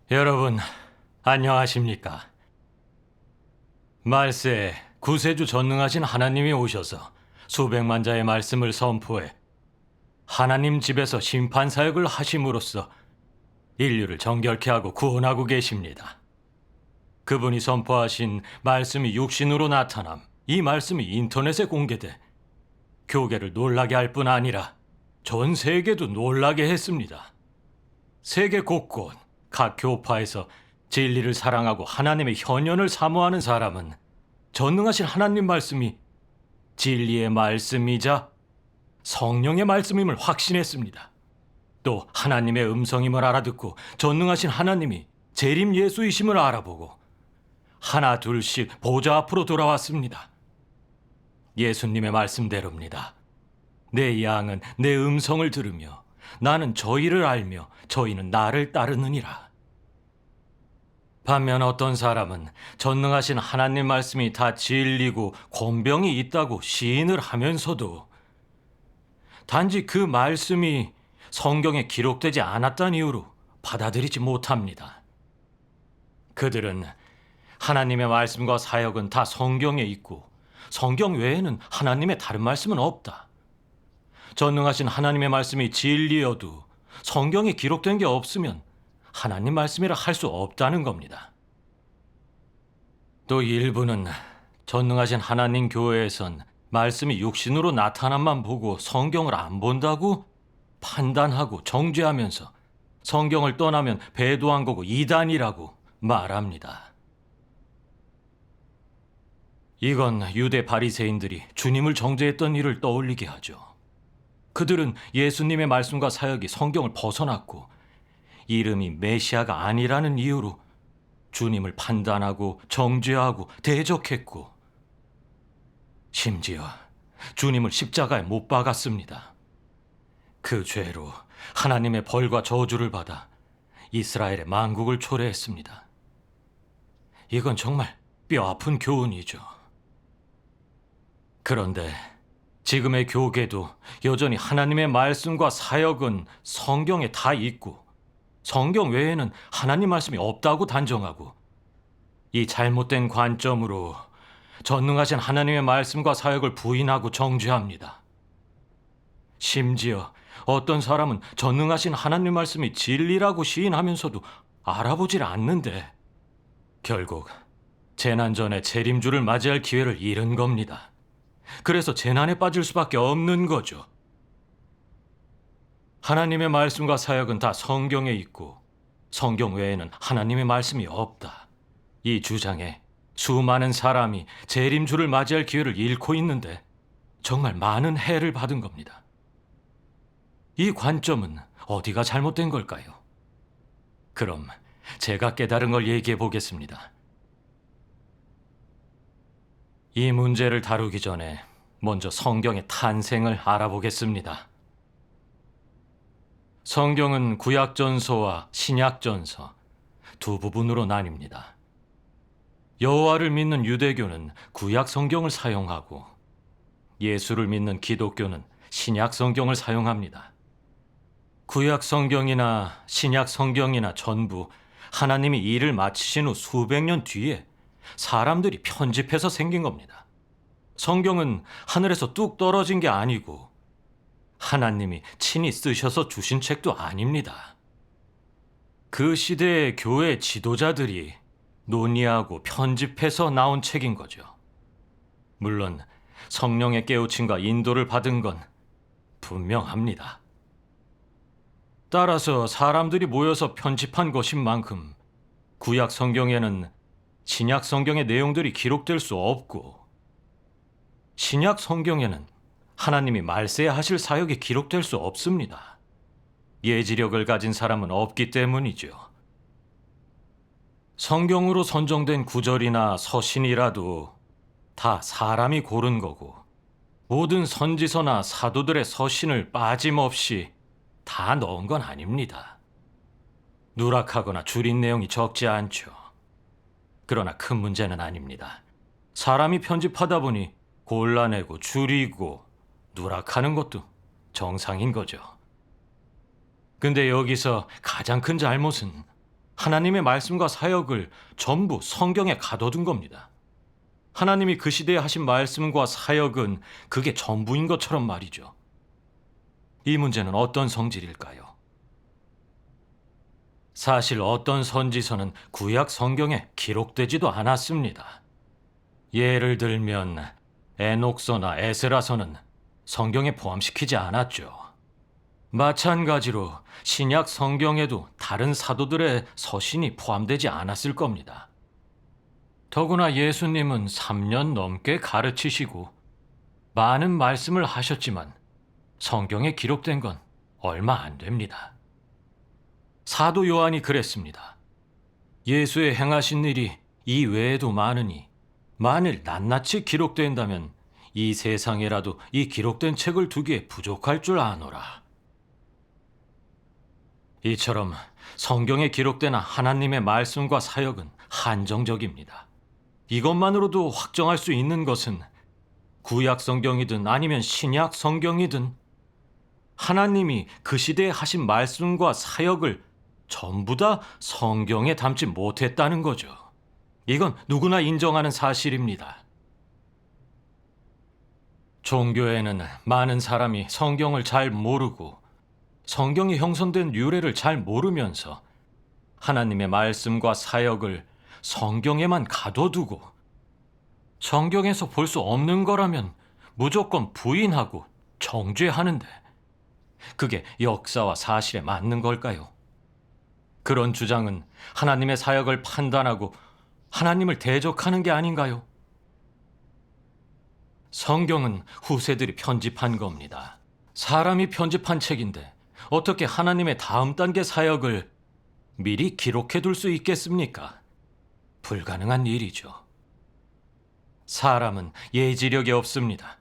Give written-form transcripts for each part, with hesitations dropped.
여러분, 안녕하십니까? 말세에 구세주 전능하신 하나님이 오셔서 수백만 자의 말씀을 선포해 하나님 집에서 심판 사역을 하심으로써 인류를 정결케 하고 구원하고 계십니다. 그분이 선포하신 말씀이 육신으로 나타남, 이 말씀이 인터넷에 공개돼 교계를 놀라게 할 뿐 아니라 전 세계도 놀라게 했습니다. 세계 곳곳 각 교파에서 진리를 사랑하고 하나님의 현현을 사모하는 사람은 전능하신 하나님 말씀이 진리의 말씀이자 성령의 말씀임을 확신했습니다. 또 하나님의 음성임을 알아듣고 전능하신 하나님이 재림 예수이심을 알아보고 하나 둘씩 보좌 앞으로 돌아왔습니다. 예수님의 말씀대로입니다. 내 양은 내 음성을 들으며 나는 저희를 알며 저희는 나를 따르느니라. 반면 어떤 사람은 전능하신 하나님 말씀이 다 진리고 권병이 있다고 시인을 하면서도 단지 그 말씀이 성경에 기록되지 않았다는 이유로 받아들이지 못합니다. 그들은 하나님의 말씀과 사역은 다 성경에 있고 성경 외에는 하나님의 다른 말씀은 없다. 전능하신 하나님의 말씀이 진리여도 성경에 기록된 게 없으면 하나님 말씀이라 할 수 없다는 겁니다. 또 일부는 전능하신 하나님 교회에선 말씀이 육신으로 나타남만 보고 성경을 안 본다고 판단하고 정죄하면서 성경을 떠나면 배도한 거고 이단이라고 말합니다. 이건 유대 바리새인들이 주님을 정죄했던 일을 떠올리게 하죠. 그들은 예수님의 말씀과 사역이 성경을 벗어났고 이름이 메시아가 아니라는 이유로 주님을 판단하고 정죄하고 대적했고 심지어 주님을 십자가에 못 박았습니다. 그 죄로 하나님의 벌과 저주를 받아 이스라엘의 만국을 초래했습니다. 이건 정말 뼈아픈 교훈이죠. 그런데 지금의 교계도 여전히 하나님의 말씀과 사역은 성경에 다 있고 성경 외에는 하나님 말씀이 없다고 단정하고 이 잘못된 관점으로 전능하신 하나님의 말씀과 사역을 부인하고 정죄합니다. 심지어 어떤 사람은 전능하신 하나님 말씀이 진리라고 시인하면서도 알아보질 않는데 결국 재난 전에 재림주를 맞이할 기회를 잃은 겁니다. 그래서 재난에 빠질 수밖에 없는 거죠. 하나님의 말씀과 사역은 다 성경에 있고 성경 외에는 하나님의 말씀이 없다. 이 주장에 수많은 사람이 재림주를 맞이할 기회를 잃고 있는데 정말 많은 해를 받은 겁니다. 이 관점은 어디가 잘못된 걸까요? 그럼 제가 깨달은 걸 얘기해 보겠습니다. 이 문제를 다루기 전에 먼저 성경의 탄생을 알아보겠습니다. 성경은 구약전서와 신약전서 두 부분으로 나뉩니다. 여호와를 믿는 유대교는 구약 성경을 사용하고 예수를 믿는 기독교는 신약 성경을 사용합니다. 구약 성경이나 신약 성경이나 전부 하나님이 일을 마치신 후 수백 년 뒤에 사람들이 편집해서 생긴 겁니다. 성경은 하늘에서 뚝 떨어진 게 아니고 하나님이 친히 쓰셔서 주신 책도 아닙니다. 그 시대의 교회 지도자들이 논의하고 편집해서 나온 책인 거죠. 물론 성령의 깨우침과 인도를 받은 건 분명합니다. 따라서 사람들이 모여서 편집한 것인 만큼 구약 성경에는 신약 성경의 내용들이 기록될 수 없고 신약 성경에는 하나님이 말세에 하실 사역이 기록될 수 없습니다. 예지력을 가진 사람은 없기 때문이죠. 성경으로 선정된 구절이나 서신이라도 다 사람이 고른 거고 모든 선지서나 사도들의 서신을 빠짐없이 다 넣은 건 아닙니다. 누락하거나 줄인 내용이 적지 않죠. 그러나 큰 문제는 아닙니다. 사람이 편집하다 보니 골라내고 줄이고 누락하는 것도 정상인 거죠. 근데 여기서 가장 큰 잘못은 하나님의 말씀과 사역을 전부 성경에 가둬둔 겁니다. 하나님이 그 시대에 하신 말씀과 사역은 그게 전부인 것처럼 말이죠. 이 문제는 어떤 성질일까요? 사실 어떤 선지서는 구약 성경에 기록되지도 않았습니다. 예를 들면 에녹서나 에스라서는 성경에 포함시키지 않았죠. 마찬가지로 신약 성경에도 다른 사도들의 서신이 포함되지 않았을 겁니다. 더구나 예수님은 3년 넘게 가르치시고 많은 말씀을 하셨지만 성경에 기록된 건 얼마 안 됩니다. 사도 요한이 그랬습니다. 예수의 행하신 일이 이 외에도 많으니 만일 낱낱이 기록된다면 이 세상에라도 이 기록된 책을 두기에 부족할 줄 아노라. 이처럼 성경에 기록된 하나님의 말씀과 사역은 한정적입니다. 이것만으로도 확정할 수 있는 것은 구약 성경이든 아니면 신약 성경이든 하나님이 그 시대에 하신 말씀과 사역을 전부 다 성경에 담지 못했다는 거죠. 이건 누구나 인정하는 사실입니다. 종교에는 많은 사람이 성경을 잘 모르고 성경이 형성된 유래를 잘 모르면서 하나님의 말씀과 사역을 성경에만 가둬두고 성경에서 볼 수 없는 거라면 무조건 부인하고 정죄하는데 그게 역사와 사실에 맞는 걸까요? 그런 주장은 하나님의 사역을 판단하고 하나님을 대적하는 게 아닌가요? 성경은 후세들이 편집한 겁니다. 사람이 편집한 책인데 어떻게 하나님의 다음 단계 사역을 미리 기록해 둘 수 있겠습니까? 불가능한 일이죠. 사람은 예지력이 없습니다.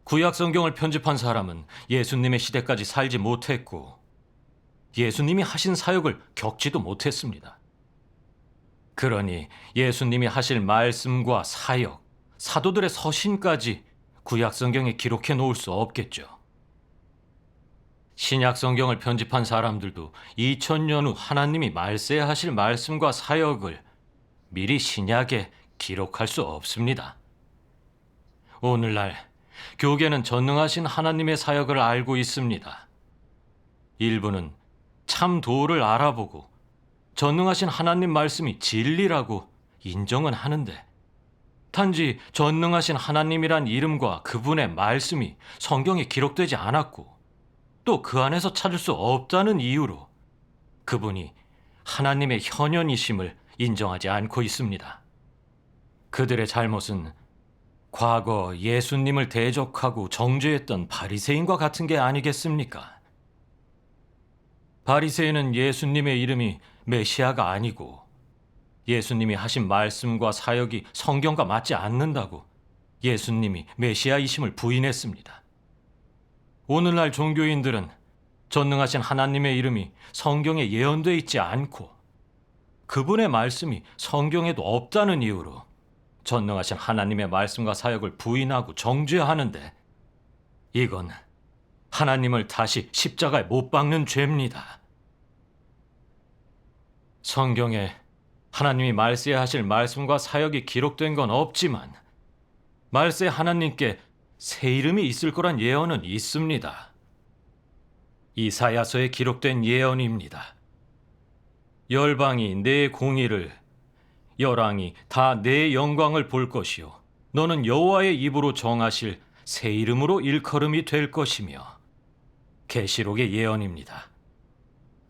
구약 성경을 편집한 사람은 예수님의 시대까지 살지 못했고 예수님이 하신 사역을 겪지도 못했습니다. 그러니 예수님이 하실 말씀과 사역, 사도들의 서신까지 구약 성경에 기록해 놓을 수 없겠죠. 신약 성경을 편집한 사람들도 2000년 후 하나님이 말세하실 말씀과 사역을 미리 신약에 기록할 수 없습니다. 오늘날 교계는 전능하신 하나님의 사역을 알고 있습니다. 일부는 참 도를 알아보고 전능하신 하나님 말씀이 진리라고 인정은 하는데 단지 전능하신 하나님이란 이름과 그분의 말씀이 성경에 기록되지 않았고 또 그 안에서 찾을 수 없다는 이유로 그분이 하나님의 현현이심을 인정하지 않고 있습니다. 그들의 잘못은 과거 예수님을 대적하고 정죄했던 바리새인과 같은 게 아니겠습니까? 바리새인은 예수님의 이름이 메시아가 아니고 예수님이 하신 말씀과 사역이 성경과 맞지 않는다고 예수님이 메시아이심을 부인했습니다. 오늘날 종교인들은 전능하신 하나님의 이름이 성경에 예언되어 있지 않고 그분의 말씀이 성경에도 없다는 이유로 전능하신 하나님의 말씀과 사역을 부인하고 정죄하는데 이건 하나님을 다시 십자가에 못 박는 죄입니다. 성경에 하나님이 말세하실 말씀과 사역이 기록된 건 없지만 말세 하나님께 새 이름이 있을 거란 예언은 있습니다. 이사야서에 기록된 예언입니다. 열방이 내 공의를 열왕이 다 내 영광을 볼 것이요 너는 여호와의 입으로 정하실 새 이름으로 일컬음이 될 것이며 계시록의 예언입니다.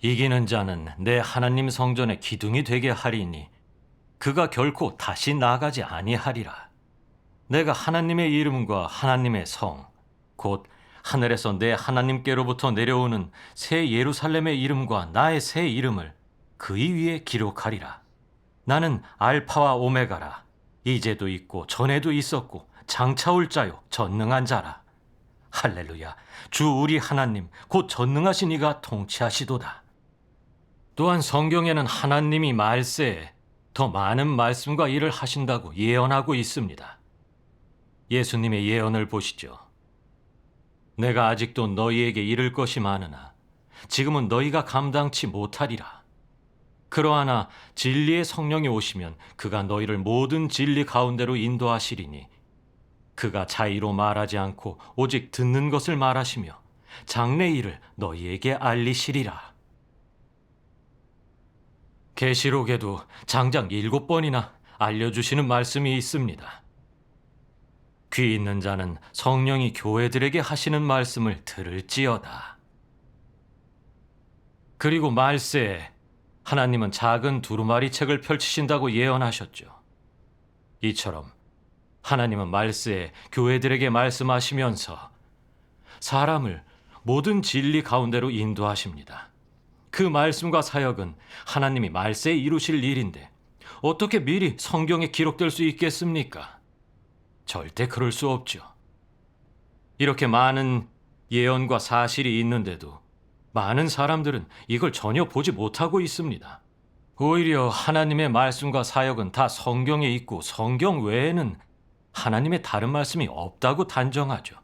이기는 자는 내 하나님 성전의 기둥이 되게 하리니 그가 결코 다시 나가지 아니하리라. 내가 하나님의 이름과 하나님의 성, 곧 하늘에서 내 하나님께로부터 내려오는 새 예루살렘의 이름과 나의 새 이름을 그의 위에 기록하리라. 나는 알파와 오메가라. 이제도 있고 전에도 있었고 장차 올 자요 전능한 자라. 할렐루야. 주 우리 하나님 곧 전능하신 이가 통치하시도다. 또한 성경에는 하나님이 말세에 더 많은 말씀과 일을 하신다고 예언하고 있습니다. 예수님의 예언을 보시죠. 내가 아직도 너희에게 이를 것이 많으나 지금은 너희가 감당치 못하리라. 그러하나 진리의 성령이 오시면 그가 너희를 모든 진리 가운데로 인도하시리니 그가 자의로 말하지 않고 오직 듣는 것을 말하시며 장래 일을 너희에게 알리시리라. 계시록에도 장장 7번이나 알려주시는 말씀이 있습니다. 귀 있는 자는 성령이 교회들에게 하시는 말씀을 들을지어다. 그리고 말세에 하나님은 작은 두루마리 책을 펼치신다고 예언하셨죠. 이처럼 하나님은 말세에 교회들에게 말씀하시면서 사람을 모든 진리 가운데로 인도하십니다. 그 말씀과 사역은 하나님이 말세에 이루실 일인데 어떻게 미리 성경에 기록될 수 있겠습니까? 절대 그럴 수 없죠. 이렇게 많은 예언과 사실이 있는데도 많은 사람들은 이걸 전혀 보지 못하고 있습니다. 오히려 하나님의 말씀과 사역은 다 성경에 있고 성경 외에는 하나님의 다른 말씀이 없다고 단정하죠.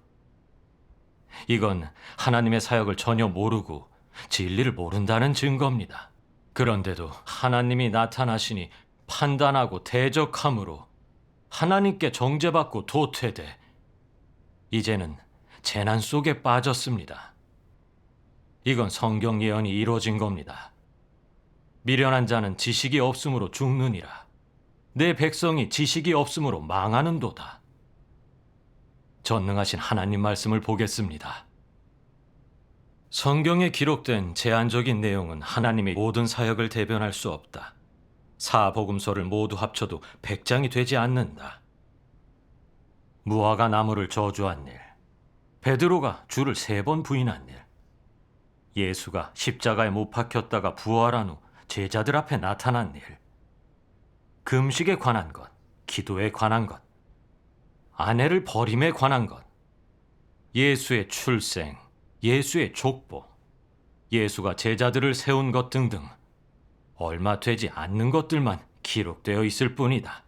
이건 하나님의 사역을 전혀 모르고 진리를 모른다는 증거입니다. 그런데도 하나님이 나타나시니 판단하고 대적함으로 하나님께 정죄받고 도태돼 이제는 재난 속에 빠졌습니다. 이건 성경 예언이 이루어진 겁니다. 미련한 자는 지식이 없으므로 죽느니라. 내 백성이 지식이 없으므로 망하는도다. 전능하신 하나님 말씀을 보겠습니다. 성경에 기록된 제한적인 내용은 하나님의 모든 사역을 대변할 수 없다. 사복음서를 모두 합쳐도 100장이 되지 않는다. 무화과 나무를 저주한 일, 베드로가 주를 3번 부인한 일, 예수가 십자가에 못 박혔다가 부활한 후 제자들 앞에 나타난 일, 금식에 관한 것, 기도에 관한 것, 아내를 버림에 관한 것, 예수의 출생, 예수의 족보, 예수가 제자들을 세운 것 등등 얼마 되지 않는 것들만 기록되어 있을 뿐이다.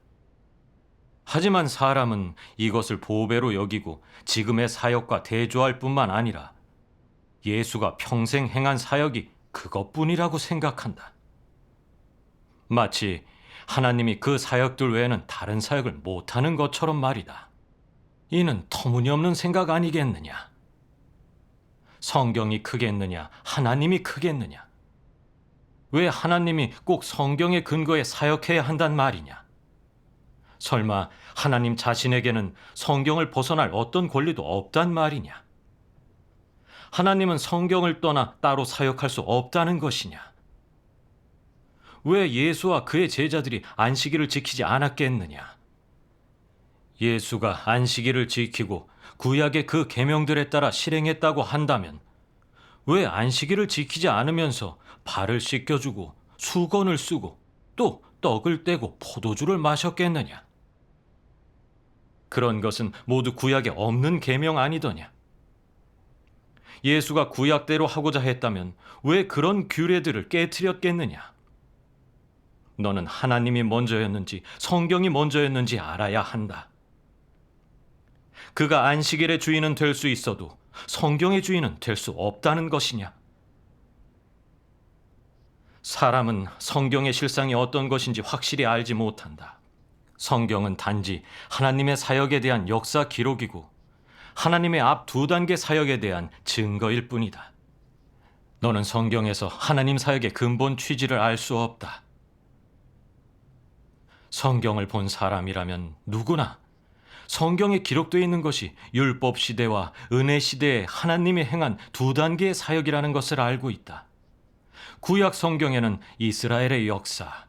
하지만 사람은 이것을 보배로 여기고 지금의 사역과 대조할 뿐만 아니라 예수가 평생 행한 사역이 그것뿐이라고 생각한다. 마치 하나님이 그 사역들 외에는 다른 사역을 못하는 것처럼 말이다. 이는 터무니없는 생각 아니겠느냐? 성경이 크겠느냐? 하나님이 크겠느냐? 왜 하나님이 꼭 성경의 근거에 사역해야 한단 말이냐? 설마 하나님 자신에게는 성경을 벗어날 어떤 권리도 없단 말이냐? 하나님은 성경을 떠나 따로 사역할 수 없다는 것이냐? 왜 예수와 그의 제자들이 안식일을 지키지 않았겠느냐? 예수가 안식일을 지키고 구약의 그 계명들에 따라 실행했다고 한다면 왜 안식일을 지키지 않으면서 발을 씻겨주고 수건을 쓰고 또 떡을 떼고 포도주를 마셨겠느냐? 그런 것은 모두 구약에 없는 계명 아니더냐? 예수가 구약대로 하고자 했다면 왜 그런 규례들을 깨트렸겠느냐? 너는 하나님이 먼저였는지 성경이 먼저였는지 알아야 한다. 그가 안식일의 주인은 될 수 있어도 성경의 주인은 될 수 없다는 것이냐? 사람은 성경의 실상이 어떤 것인지 확실히 알지 못한다. 성경은 단지 하나님의 사역에 대한 역사 기록이고 하나님의 앞 2단계 사역에 대한 증거일 뿐이다. 너는 성경에서 하나님 사역의 근본 취지를 알 수 없다. 성경을 본 사람이라면 누구나 성경에 기록되어 있는 것이 율법 시대와 은혜 시대에 하나님이 행한 2단계의 사역이라는 것을 알고 있다. 구약 성경에는 이스라엘의 역사,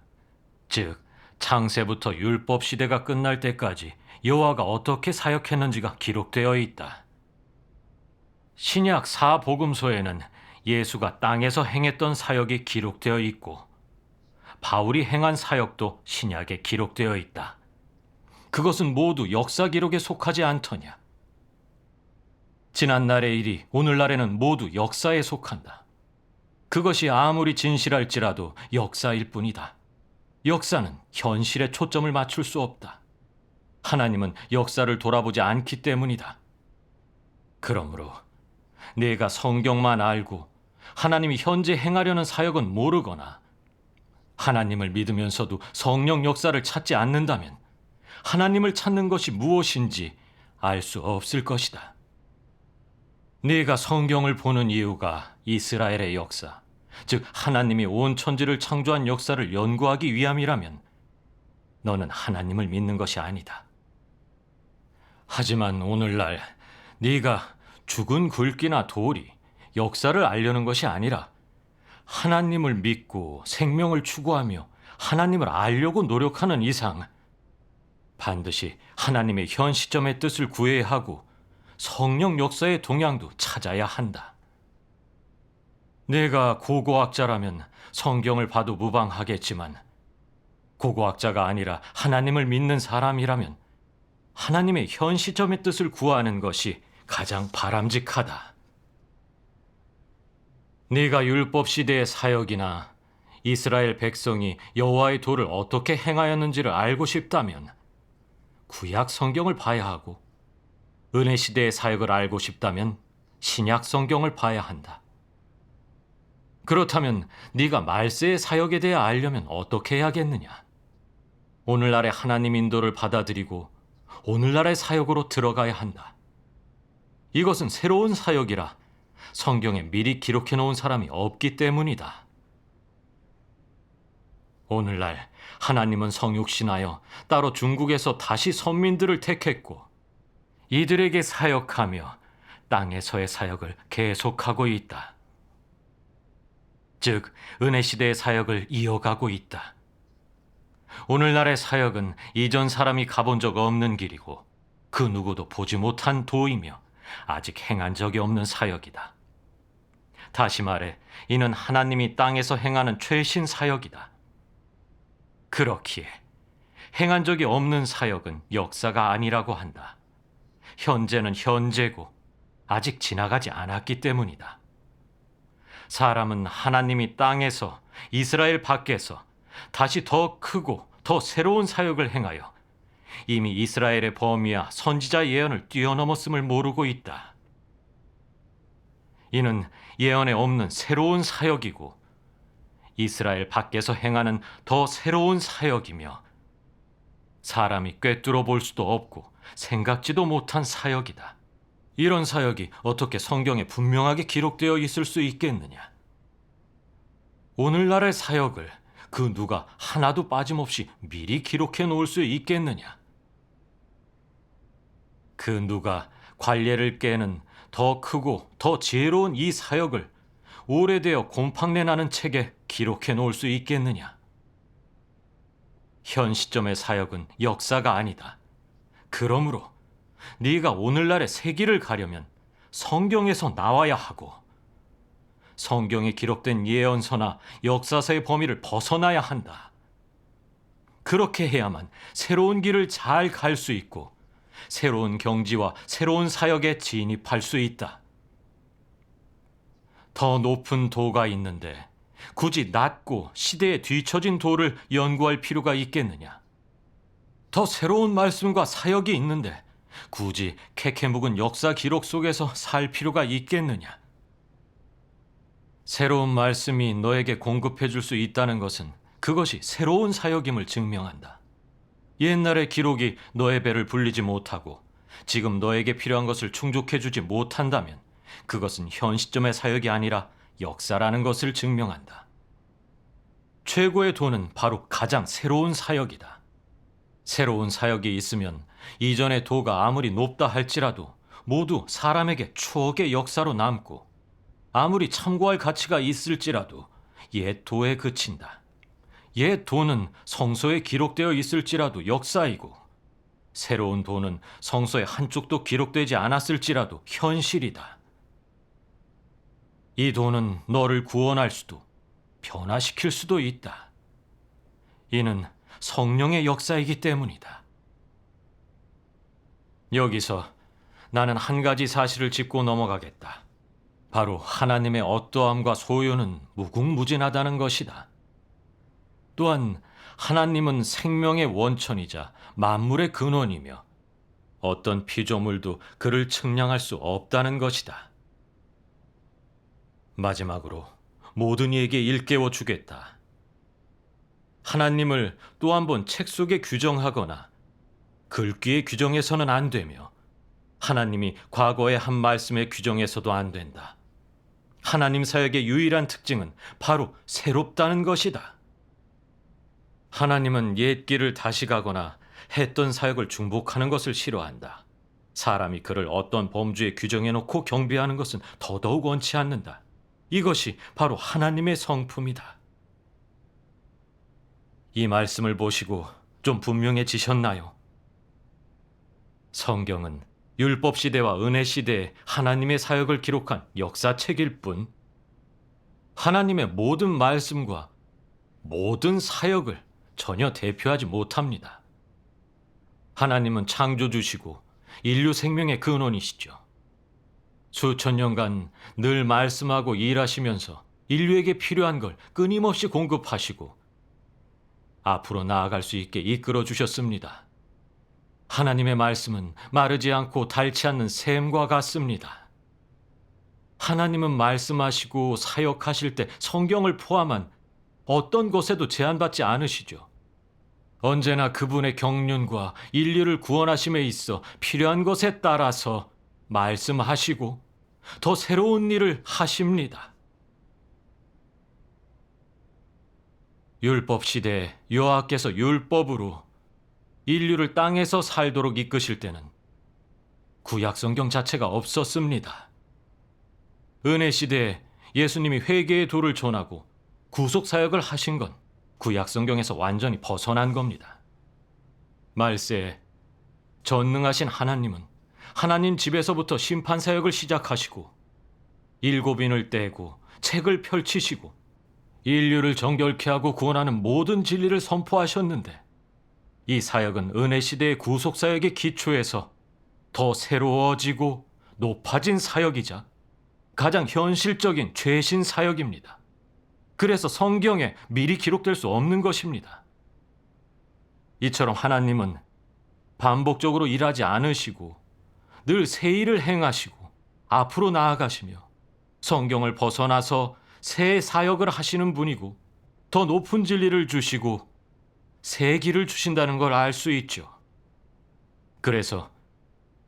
즉 창세부터 율법 시대가 끝날 때까지 여호와가 어떻게 사역했는지가 기록되어 있다. 신약 사복음서에는 예수가 땅에서 행했던 사역이 기록되어 있고 바울이 행한 사역도 신약에 기록되어 있다. 그것은 모두 역사 기록에 속하지 않더냐? 지난날의 일이 오늘날에는 모두 역사에 속한다. 그것이 아무리 진실할지라도 역사일 뿐이다. 역사는 현실에 초점을 맞출 수 없다. 하나님은 역사를 돌아보지 않기 때문이다. 그러므로 네가 성경만 알고 하나님이 현재 행하려는 사역은 모르거나 하나님을 믿으면서도 성령 역사를 찾지 않는다면 하나님을 찾는 것이 무엇인지 알 수 없을 것이다. 네가 성경을 보는 이유가 이스라엘의 역사, 즉 하나님이 온 천지를 창조한 역사를 연구하기 위함이라면 너는 하나님을 믿는 것이 아니다. 하지만 오늘날 네가 죽은 굴기나 돌이 역사를 알려는 것이 아니라 하나님을 믿고 생명을 추구하며 하나님을 알려고 노력하는 이상 반드시 하나님의 현 시점의 뜻을 구해야 하고 성령 역사의 동향도 찾아야 한다. 내가 고고학자라면 성경을 봐도 무방하겠지만 고고학자가 아니라 하나님을 믿는 사람이라면 하나님의 현 시점의 뜻을 구하는 것이 가장 바람직하다. 네가 율법 시대의 사역이나 이스라엘 백성이 여호와의 도를 어떻게 행하였는지를 알고 싶다면 구약 성경을 봐야 하고 은혜 시대의 사역을 알고 싶다면 신약 성경을 봐야 한다. 그렇다면 네가 말세의 사역에 대해 알려면 어떻게 해야겠느냐? 오늘날의 하나님 인도를 받아들이고 오늘날의 사역으로 들어가야 한다. 이것은 새로운 사역이라 성경에 미리 기록해 놓은 사람이 없기 때문이다. 오늘날 하나님은 성육신하여 따로 중국에서 다시 선민들을 택했고 이들에게 사역하며 땅에서의 사역을 계속하고 있다. 즉, 은혜 시대의 사역을 이어가고 있다. 오늘날의 사역은 이전 사람이 가본 적 없는 길이고 그 누구도 보지 못한 도이며 아직 행한 적이 없는 사역이다. 다시 말해, 이는 하나님이 땅에서 행하는 최신 사역이다. 그렇기에 행한 적이 없는 사역은 역사가 아니라고 한다. 현재는 현재고 아직 지나가지 않았기 때문이다. 사람은 하나님이 땅에서 이스라엘 밖에서 다시 더 크고 더 새로운 사역을 행하여 이미 이스라엘의 범위와 선지자 예언을 뛰어넘었음을 모르고 있다. 이는 예언에 없는 새로운 사역이고 이스라엘 밖에서 행하는 더 새로운 사역이며 사람이 꿰뚫어 볼 수도 없고 생각지도 못한 사역이다. 이런 사역이 어떻게 성경에 분명하게 기록되어 있을 수 있겠느냐? 오늘날의 사역을 그 누가 하나도 빠짐없이 미리 기록해 놓을 수 있겠느냐? 그 누가 관례를 깨는 더 크고 더 지혜로운 이 사역을 오래되어 곰팡내 나는 책에 기록해 놓을 수 있겠느냐? 현 시점의 사역은 역사가 아니다. 그러므로 네가 오늘날의 새 길을 가려면 성경에서 나와야 하고 성경에 기록된 예언서나 역사서의 범위를 벗어나야 한다. 그렇게 해야만 새로운 길을 잘 갈 수 있고 새로운 경지와 새로운 사역에 진입할 수 있다. 더 높은 도가 있는데 굳이 낮고 시대에 뒤처진 도를 연구할 필요가 있겠느냐? 더 새로운 말씀과 사역이 있는데 굳이 캐캐 묵은 역사 기록 속에서 살 필요가 있겠느냐? 새로운 말씀이 너에게 공급해 줄 수 있다는 것은 그것이 새로운 사역임을 증명한다. 옛날의 기록이 너의 배를 불리지 못하고 지금 너에게 필요한 것을 충족해 주지 못한다면 그것은 현 시점의 사역이 아니라 역사라는 것을 증명한다. 최고의 도는 바로 가장 새로운 사역이다. 새로운 사역이 있으면 이전의 도가 아무리 높다 할지라도 모두 사람에게 추억의 역사로 남고 아무리 참고할 가치가 있을지라도 옛 도에 그친다. 옛 도는 성서에 기록되어 있을지라도 역사이고 새로운 도는 성서의 한쪽도 기록되지 않았을지라도 현실이다. 이 도는 너를 구원할 수도 변화시킬 수도 있다. 이는 성령의 역사이기 때문이다. 여기서 나는 한 가지 사실을 짚고 넘어가겠다. 바로 하나님의 어떠함과 소유는 무궁무진하다는 것이다. 또한 하나님은 생명의 원천이자 만물의 근원이며 어떤 피조물도 그를 측량할 수 없다는 것이다. 마지막으로 모든 이에게 일깨워 주겠다. 하나님을 또 한 번 책 속에 규정하거나 글귀에 규정해서는 안 되며 하나님이 과거의 한 말씀에 규정해서도 안 된다. 하나님 사역의 유일한 특징은 바로 새롭다는 것이다. 하나님은 옛 길을 다시 가거나 했던 사역을 중복하는 것을 싫어한다. 사람이 그를 어떤 범주에 규정해 놓고 경배하는 것은 더더욱 원치 않는다. 이것이 바로 하나님의 성품이다. 이 말씀을 보시고 좀 분명해지셨나요? 성경은 율법 시대와 은혜 시대에 하나님의 사역을 기록한 역사책일 뿐 하나님의 모든 말씀과 모든 사역을 전혀 대표하지 못합니다. 하나님은 창조주시고 인류 생명의 근원이시죠. 수천 년간 늘 말씀하고 일하시면서 인류에게 필요한 걸 끊임없이 공급하시고 앞으로 나아갈 수 있게 이끌어 주셨습니다. 하나님의 말씀은 마르지 않고 닳지 않는 샘과 같습니다. 하나님은 말씀하시고 사역하실 때 성경을 포함한 어떤 것에도 제한받지 않으시죠. 언제나 그분의 경륜과 인류를 구원하심에 있어 필요한 것에 따라서 말씀하시고 더 새로운 일을 하십니다. 율법 시대에 여호와께서 율법으로 인류를 땅에서 살도록 이끄실 때는 구약 성경 자체가 없었습니다. 은혜 시대에 예수님이 회개의 도를 전하고 구속 사역을 하신 건 구약 성경에서 완전히 벗어난 겁니다. 말세에 전능하신 하나님은 하나님 집에서부터 심판 사역을 시작하시고 일곱인을 떼고 책을 펼치시고 인류를 정결케 하고 구원하는 모든 진리를 선포하셨는데 이 사역은 은혜 시대의 구속 사역의 기초에서 더 새로워지고 높아진 사역이자 가장 현실적인 최신 사역입니다. 그래서 성경에 미리 기록될 수 없는 것입니다. 이처럼 하나님은 반복적으로 일하지 않으시고 늘 새 일을 행하시고 앞으로 나아가시며 성경을 벗어나서 새 사역을 하시는 분이고 더 높은 진리를 주시고 새 길을 주신다는 걸 알 수 있죠. 그래서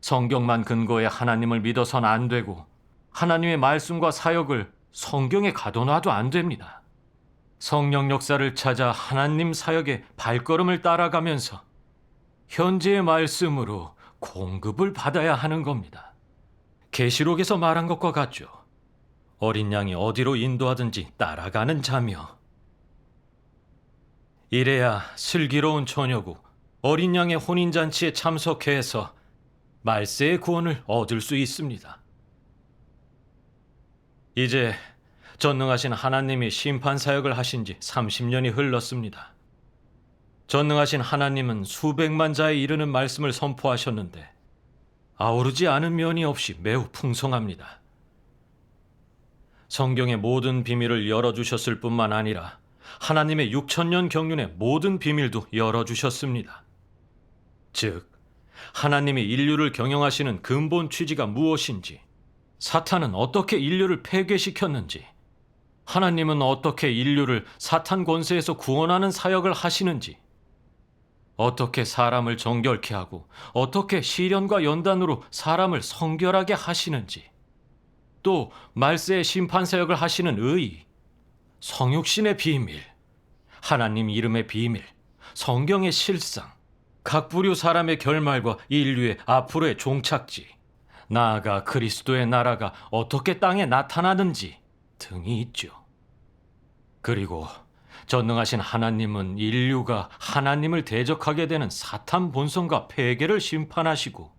성경만 근거해 하나님을 믿어서는 안 되고 하나님의 말씀과 사역을 성경에 가둬놔도 안 됩니다. 성령 역사를 찾아 하나님 사역의 발걸음을 따라가면서 현재의 말씀으로 공급을 받아야 하는 겁니다. 계시록에서 말한 것과 같죠. 어린 양이 어디로 인도하든지 따라가는 자며 이래야 슬기로운 처녀고 어린 양의 혼인잔치에 참석해서 말세의 구원을 얻을 수 있습니다. 이제 전능하신 하나님이 심판 사역을 하신 지 30년이 흘렀습니다. 전능하신 하나님은 수백만 자에 이르는 말씀을 선포하셨는데 아우르지 않은 면이 없이 매우 풍성합니다. 성경의 모든 비밀을 열어주셨을 뿐만 아니라 하나님의 6천년 경륜의 모든 비밀도 열어주셨습니다. 즉, 하나님이 인류를 경영하시는 근본 취지가 무엇인지, 사탄은 어떻게 인류를 폐괴시켰는지, 하나님은 어떻게 인류를 사탄 권세에서 구원하는 사역을 하시는지, 어떻게 사람을 정결케 하고 어떻게 시련과 연단으로 사람을 성결하게 하시는지, 또 말세의 심판 사역을 하시는 의, 성육신의 비밀, 하나님 이름의 비밀, 성경의 실상, 각 부류 사람의 결말과 인류의 앞으로의 종착지, 나아가 그리스도의 나라가 어떻게 땅에 나타나는지 등이 있죠. 그리고 전능하신 하나님은 인류가 하나님을 대적하게 되는 사탄 본성과 폐괴를 심판하시고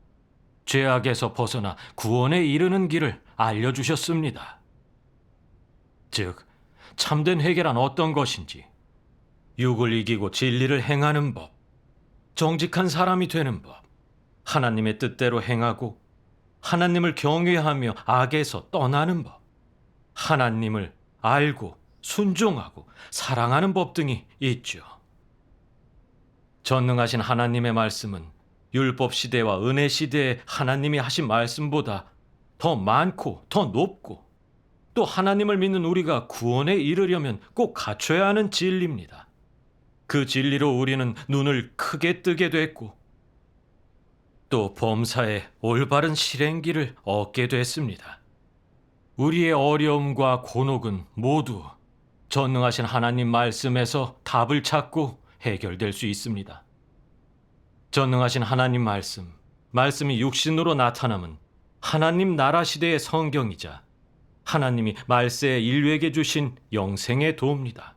죄악에서 벗어나 구원에 이르는 길을 알려주셨습니다. 즉, 참된 회개란 어떤 것인지, 육을 이기고 진리를 행하는 법, 정직한 사람이 되는 법, 하나님의 뜻대로 행하고 하나님을 경외하며 악에서 떠나는 법, 하나님을 알고 순종하고 사랑하는 법 등이 있죠. 전능하신 하나님의 말씀은 율법 시대와 은혜 시대에 하나님이 하신 말씀보다 더 많고 더 높고 또 하나님을 믿는 우리가 구원에 이르려면 꼭 갖춰야 하는 진리입니다. 그 진리로 우리는 눈을 크게 뜨게 됐고 또 범사의 올바른 실행기를 얻게 됐습니다. 우리의 어려움과 곤혹은 모두 전능하신 하나님 말씀에서 답을 찾고 해결될 수 있습니다. 전능하신 하나님 말씀이 육신으로 나타남은 하나님 나라 시대의 성경이자 하나님이 말세에 인류에게 주신 영생의 도입니다.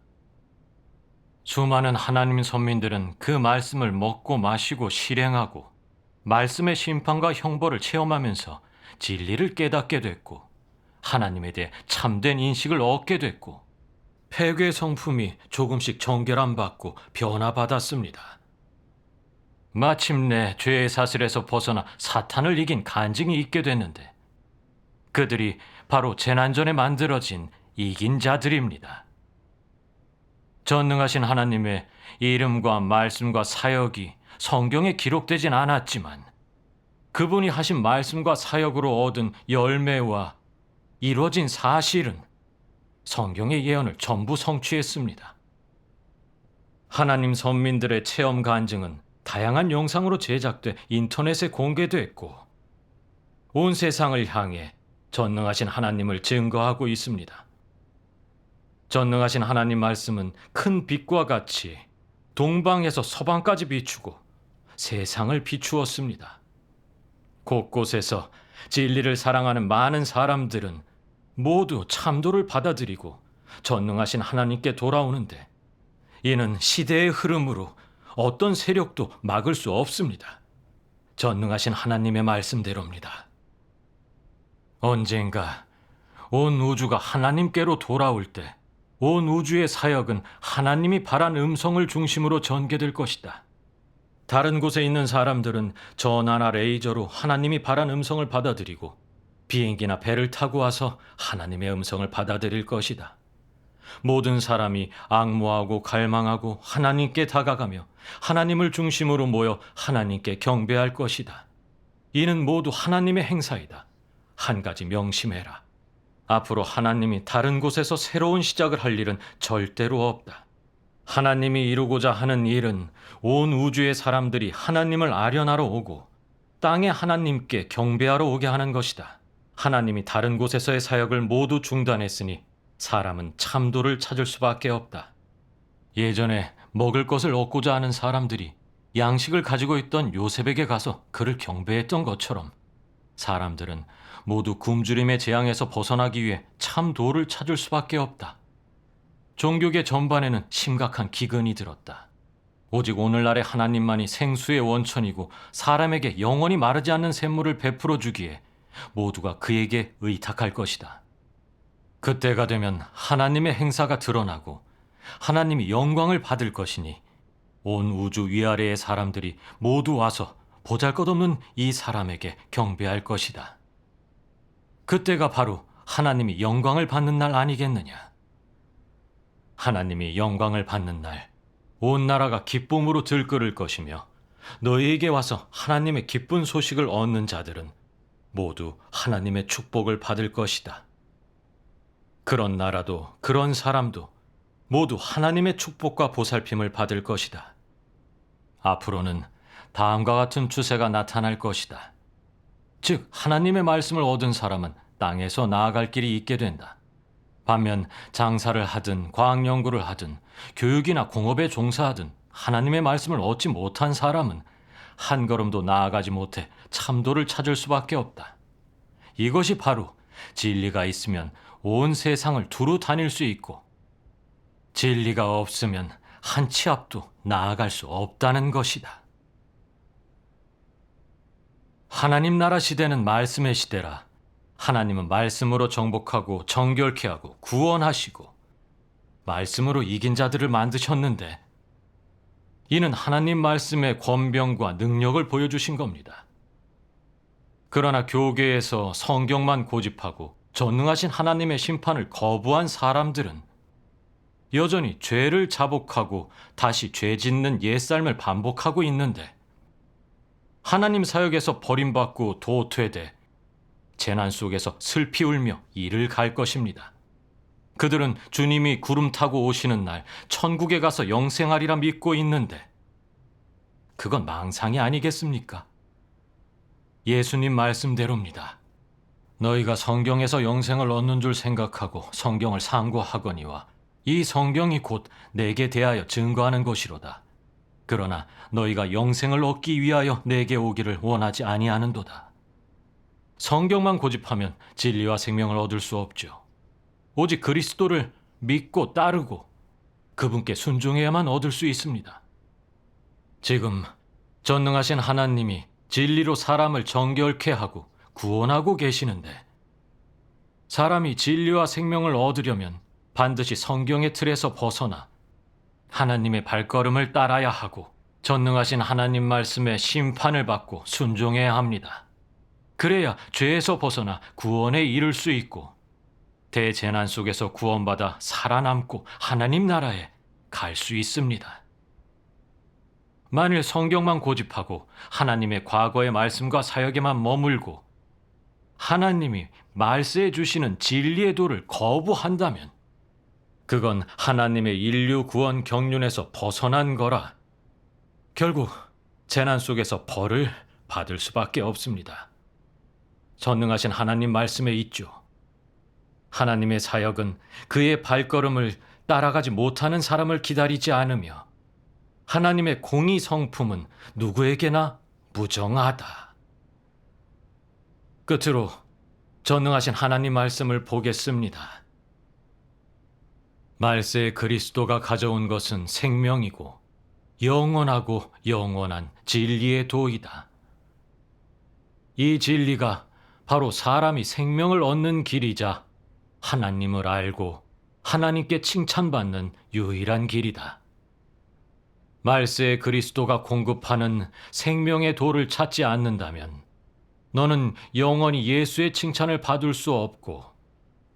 수많은 하나님 선민들은 그 말씀을 먹고 마시고 실행하고 말씀의 심판과 형벌을 체험하면서 진리를 깨닫게 됐고 하나님에 대해 참된 인식을 얻게 됐고 폐괴 성품이 조금씩 정결함받고 변화받았습니다. 마침내 죄의 사슬에서 벗어나 사탄을 이긴 간증이 있게 됐는데 그들이 바로 재난전에 만들어진 이긴 자들입니다. 전능하신 하나님의 이름과 말씀과 사역이 성경에 기록되진 않았지만 그분이 하신 말씀과 사역으로 얻은 열매와 이루어진 사실은 성경의 예언을 전부 성취했습니다. 하나님 선민들의 체험 간증은 다양한 영상으로 제작돼 인터넷에 공개됐고 온 세상을 향해 전능하신 하나님을 증거하고 있습니다. 전능하신 하나님 말씀은 큰 빛과 같이 동방에서 서방까지 비추고 세상을 비추었습니다. 곳곳에서 진리를 사랑하는 많은 사람들은 모두 참도를 받아들이고 전능하신 하나님께 돌아오는데 이는 시대의 흐름으로 어떤 세력도 막을 수 없습니다. 전능하신 하나님의 말씀대로입니다. 언젠가 온 우주가 하나님께로 돌아올 때 온 우주의 사역은 하나님이 바란 음성을 중심으로 전개될 것이다. 다른 곳에 있는 사람들은 전화나 레이저로 하나님이 바란 음성을 받아들이고 비행기나 배를 타고 와서 하나님의 음성을 받아들일 것이다. 모든 사람이 앙모하고 갈망하고 하나님께 다가가며 하나님을 중심으로 모여 하나님께 경배할 것이다. 이는 모두 하나님의 행사이다. 한 가지 명심해라. 앞으로 하나님이 다른 곳에서 새로운 시작을 할 일은 절대로 없다. 하나님이 이루고자 하는 일은 온 우주의 사람들이 하나님을 아련하러 오고 땅에 하나님께 경배하러 오게 하는 것이다. 하나님이 다른 곳에서의 사역을 모두 중단했으니 사람은 참도를 찾을 수밖에 없다. 예전에 먹을 것을 얻고자 하는 사람들이 양식을 가지고 있던 요셉에게 가서 그를 경배했던 것처럼 사람들은 모두 굶주림의 재앙에서 벗어나기 위해 참도를 찾을 수밖에 없다. 종교계 전반에는 심각한 기근이 들었다. 오직 오늘날의 하나님만이 생수의 원천이고 사람에게 영원히 마르지 않는 샘물을 베풀어 주기에 모두가 그에게 의탁할 것이다. 그때가 되면 하나님의 행사가 드러나고 하나님이 영광을 받을 것이니 온 우주 위아래의 사람들이 모두 와서 보잘것없는 이 사람에게 경배할 것이다. 그때가 바로 하나님이 영광을 받는 날 아니겠느냐? 하나님이 영광을 받는 날, 온 나라가 기쁨으로 들끓을 것이며 너희에게 와서 하나님의 기쁜 소식을 얻는 자들은 모두 하나님의 축복을 받을 것이다. 그런 나라도 그런 사람도 모두 하나님의 축복과 보살핌을 받을 것이다. 앞으로는 다음과 같은 추세가 나타날 것이다. 즉 하나님의 말씀을 얻은 사람은 땅에서 나아갈 길이 있게 된다. 반면 장사를 하든 과학 연구를 하든 교육이나 공업에 종사하든 하나님의 말씀을 얻지 못한 사람은 한 걸음도 나아가지 못해 참도를 찾을 수밖에 없다. 이것이 바로 진리가 있으면 온 세상을 두루 다닐 수 있고 진리가 없으면 한 치 앞도 나아갈 수 없다는 것이다. 하나님 나라 시대는 말씀의 시대라. 하나님은 말씀으로 정복하고 정결케 하고 구원하시고 말씀으로 이긴 자들을 만드셨는데 이는 하나님 말씀의 권병과 능력을 보여주신 겁니다. 그러나 교계에서 성경만 고집하고 전능하신 하나님의 심판을 거부한 사람들은 여전히 죄를 자복하고 다시 죄 짓는 옛삶을 반복하고 있는데 하나님 사역에서 버림받고 도태돼 재난 속에서 슬피 울며 이를 갈 것입니다. 그들은 주님이 구름 타고 오시는 날 천국에 가서 영생하리라 믿고 있는데 그건 망상이 아니겠습니까? 예수님 말씀대로입니다. 너희가 성경에서 영생을 얻는 줄 생각하고 성경을 상고하거니와 이 성경이 곧 내게 대하여 증거하는 것이로다. 그러나 너희가 영생을 얻기 위하여 내게 오기를 원하지 아니하는도다. 성경만 고집하면 진리와 생명을 얻을 수 없죠. 오직 그리스도를 믿고 따르고 그분께 순종해야만 얻을 수 있습니다. 지금 전능하신 하나님이 진리로 사람을 정결케 하고 구원하고 계시는데 사람이 진리와 생명을 얻으려면 반드시 성경의 틀에서 벗어나 하나님의 발걸음을 따라야 하고 전능하신 하나님 말씀에 심판을 받고 순종해야 합니다. 그래야 죄에서 벗어나 구원에 이를 수 있고 대재난 속에서 구원받아 살아남고 하나님 나라에 갈 수 있습니다. 만일 성경만 고집하고 하나님의 과거의 말씀과 사역에만 머물고 하나님이 말세해 주시는 진리의 도를 거부한다면 그건 하나님의 인류 구원 경륜에서 벗어난 거라 결국 재난 속에서 벌을 받을 수밖에 없습니다. 전능하신 하나님 말씀에 있죠. 하나님의 사역은 그의 발걸음을 따라가지 못하는 사람을 기다리지 않으며 하나님의 공의 성품은 누구에게나 무정하다. 끝으로 전능하신 하나님 말씀을 보겠습니다. 말세 그리스도가 가져온 것은 생명이고 영원하고 영원한 진리의 도이다. 이 진리가 바로 사람이 생명을 얻는 길이자 하나님을 알고 하나님께 칭찬받는 유일한 길이다. 말세의 그리스도가 공급하는 생명의 도를 찾지 않는다면 너는 영원히 예수의 칭찬을 받을 수 없고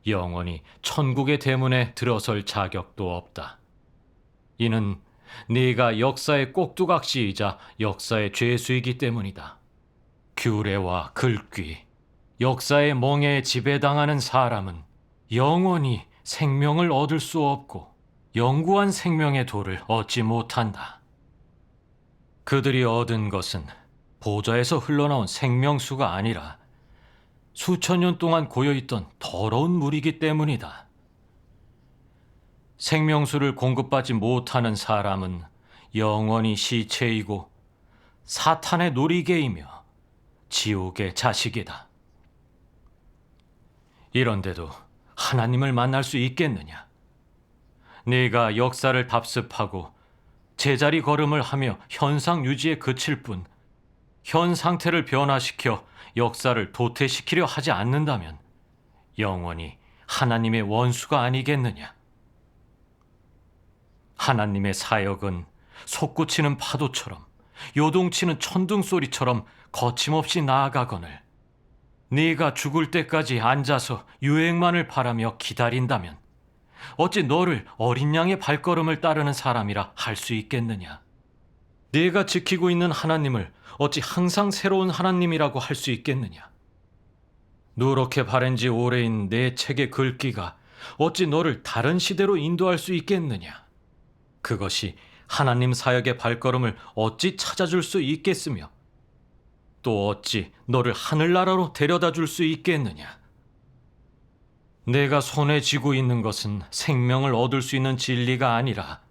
영원히 천국의 대문에 들어설 자격도 없다. 이는 네가 역사의 꼭두각시이자 역사의 죄수이기 때문이다. 규례와 글귀, 역사의 멍에에 지배당하는 사람은 영원히 생명을 얻을 수 없고 영구한 생명의 도를 얻지 못한다. 그들이 얻은 것은 보좌에서 흘러나온 생명수가 아니라 수천 년 동안 고여있던 더러운 물이기 때문이다. 생명수를 공급받지 못하는 사람은 영원히 시체이고 사탄의 놀이개이며 지옥의 자식이다. 이런데도 하나님을 만날 수 있겠느냐? 네가 역사를 답습하고 제자리 걸음을 하며 현상 유지에 그칠 뿐 현 상태를 변화시켜 역사를 도태시키려 하지 않는다면 영원히 하나님의 원수가 아니겠느냐? 하나님의 사역은 솟구치는 파도처럼 요동치는 천둥 소리처럼 거침없이 나아가거늘 네가 죽을 때까지 앉아서 유행만을 바라며 기다린다면 어찌 너를 어린 양의 발걸음을 따르는 사람이라 할 수 있겠느냐? 네가 지키고 있는 하나님을 어찌 항상 새로운 하나님이라고 할 수 있겠느냐? 누렇게 바랜 지 오래인 내 책의 글귀가 어찌 너를 다른 시대로 인도할 수 있겠느냐? 그것이 하나님 사역의 발걸음을 어찌 찾아줄 수 있겠으며 또 어찌 너를 하늘나라로 데려다 줄 수 있겠느냐? 내가 손에 쥐고 있는 것은 생명을 얻을 수 있는 진리가 아니라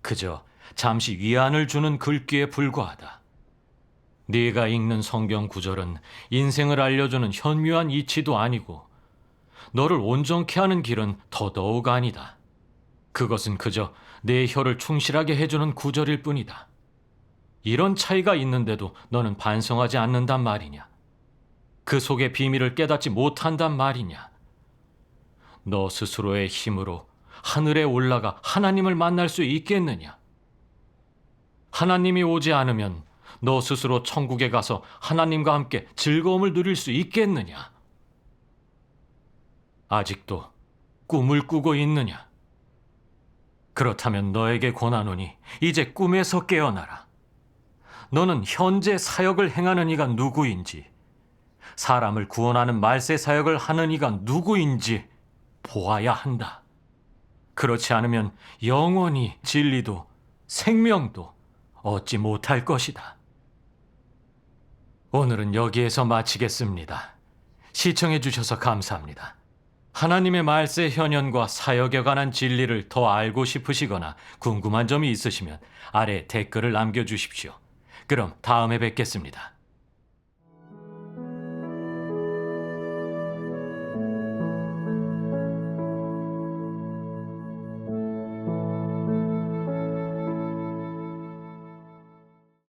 그저 잠시 위안을 주는 글귀에 불과하다. 네가 읽는 성경 구절은 인생을 알려주는 현묘한 이치도 아니고 너를 온전케 하는 길은 더더욱 아니다. 그것은 그저 내 혀를 충실하게 해주는 구절일 뿐이다. 이런 차이가 있는데도 너는 반성하지 않는단 말이냐? 그 속의 비밀을 깨닫지 못한단 말이냐? 너 스스로의 힘으로 하늘에 올라가 하나님을 만날 수 있겠느냐? 하나님이 오지 않으면 너 스스로 천국에 가서 하나님과 함께 즐거움을 누릴 수 있겠느냐? 아직도 꿈을 꾸고 있느냐? 그렇다면 너에게 권하노니 이제 꿈에서 깨어나라. 너는 현재 사역을 행하는 이가 누구인지 사람을 구원하는 말세 사역을 하는 이가 누구인지 보아야 한다. 그렇지 않으면 영원히 진리도 생명도 얻지 못할 것이다. 오늘은 여기에서 마치겠습니다. 시청해 주셔서 감사합니다. 하나님의 말세 현현과 사역에 관한 진리를 더 알고 싶으시거나 궁금한 점이 있으시면 아래 댓글을 남겨주십시오. 그럼 다음에 뵙겠습니다.